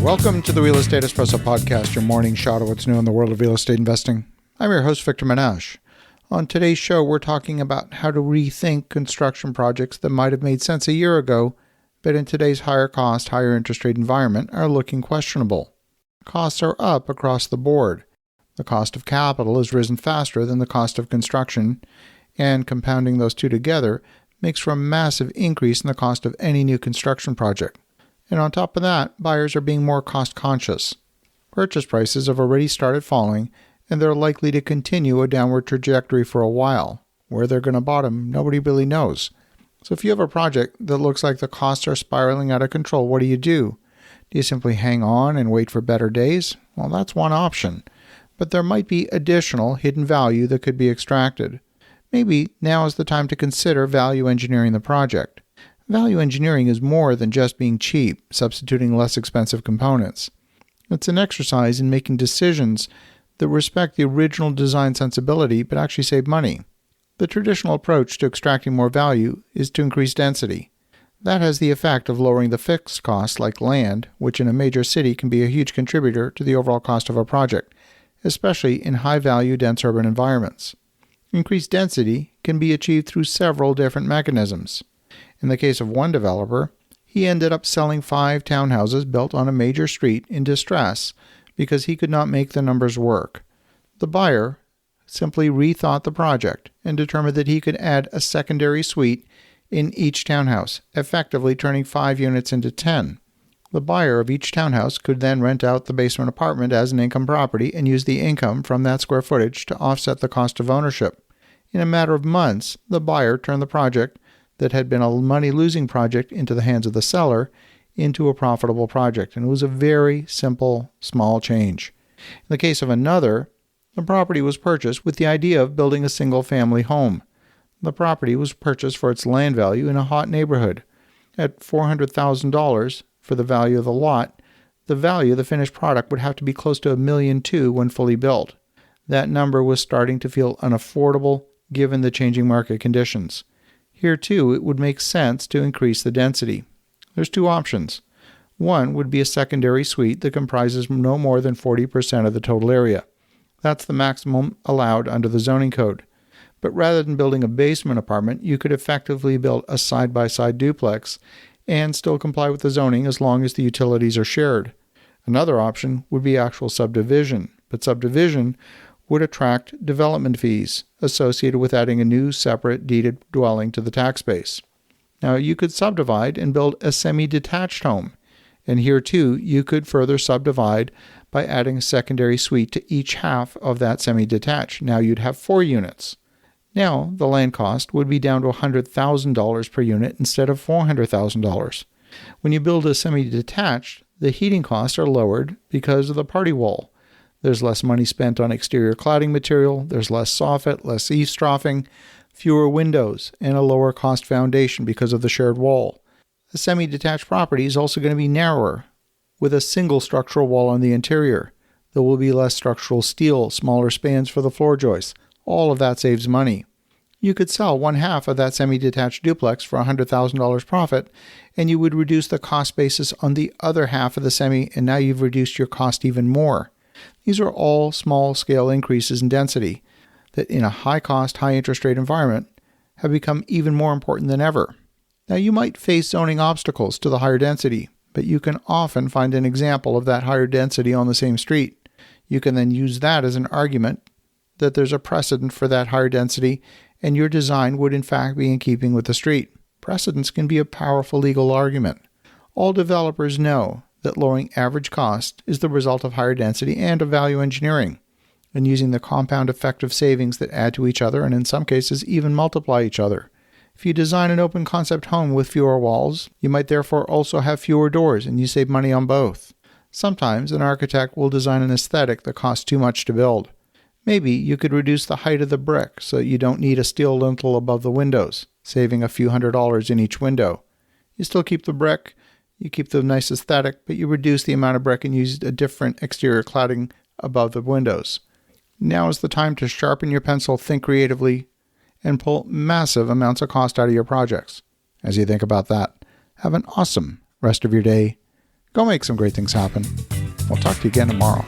Welcome to the Real Estate Espresso Podcast, your morning shot of what's new in the world of real estate investing. I'm your host, Victor Menashe. On today's show, we're talking about how to rethink construction projects that might have made sense a year ago, but in today's higher cost, higher interest rate environment are looking questionable. Costs are up across the board. The cost of capital has risen faster than the cost of construction, and compounding those two together makes for a massive increase in the cost of any new construction project. And on top of that, buyers are being more cost conscious. Purchase prices have already started falling, and they're likely to continue a downward trajectory for a while. Where they're going to bottom, nobody really knows. So if you have a project that looks like the costs are spiraling out of control, what do? Do you simply hang on and wait for better days? Well, that's one option. But there might be additional hidden value that could be extracted. Maybe now is the time to consider value engineering the project. Value engineering is more than just being cheap, substituting less expensive components. It's an exercise in making decisions that respect the original design sensibility but actually save money. The traditional approach to extracting more value is to increase density. That has the effect of lowering the fixed costs like land, which in a major city can be a huge contributor to the overall cost of a project, especially in high-value dense urban environments. Increased density can be achieved through several different mechanisms. In the case of one developer, he ended up selling 5 townhouses built on a major street in distress because he could not make the numbers work. The buyer simply rethought the project and determined that he could add a secondary suite in each townhouse, effectively turning 5 units into 10. The buyer of each townhouse could then rent out the basement apartment as an income property and use the income from that square footage to offset the cost of ownership. In a matter of months, the buyer turned the project that had been a money-losing project into the hands of the seller into a profitable project, and it was a very simple, small change. In the case of another, the property was purchased with the idea of building a single-family home. The property was purchased for its land value in a hot neighborhood. At $400,000 for the value of the lot, the value of the finished product would have to be close to $1.2 million when fully built. That number was starting to feel unaffordable given the changing market conditions. Here, too, it would make sense to increase the density. There's 2 options. One would be a secondary suite that comprises no more than 40% of the total area. That's the maximum allowed under the zoning code. But rather than building a basement apartment, you could effectively build a side-by-side duplex and still comply with the zoning as long as the utilities are shared. Another option would be actual subdivision, but subdivision would attract development fees associated with adding a new separate deeded dwelling to the tax base. Now, you could subdivide and build a semi-detached home, and here too you could further subdivide by adding a secondary suite to each half of that semi-detached. Now you'd have 4 units. Now the land cost would be down to $100,000 per unit instead of $400,000. When you build a semi-detached, the heating costs are lowered because of the party wall. There's less money spent on exterior cladding material, there's less soffit, less eavesdropping, fewer windows, and a lower cost foundation because of the shared wall. A semi-detached property is also going to be narrower, with a single structural wall on the interior. There will be less structural steel, smaller spans for the floor joists. All of that saves money. You could sell one half of that semi-detached duplex for $100,000 profit, and you would reduce the cost basis on the other half of the semi, and now you've reduced your cost even more. These are all small-scale increases in density that in a high-cost, high-interest rate environment have become even more important than ever. Now, you might face zoning obstacles to the higher density, but you can often find an example of that higher density on the same street. You can then use that as an argument that there's a precedent for that higher density, and your design would in fact be in keeping with the street. Precedents can be a powerful legal argument. All developers know that lowering average cost is the result of higher density and of value engineering, and using the compound effect of savings that add to each other and in some cases even multiply each other. If you design an open concept home with fewer walls, you might therefore also have fewer doors and you save money on both. Sometimes an architect will design an aesthetic that costs too much to build. Maybe you could reduce the height of the brick so that you don't need a steel lintel above the windows, saving a few $100s in each window. You still keep the brick, you keep the nice aesthetic, but you reduce the amount of brick and use a different exterior cladding above the windows. Now is the time to sharpen your pencil, think creatively, and pull massive amounts of cost out of your projects. As you think about that, have an awesome rest of your day. Go make some great things happen. We'll talk to you again tomorrow.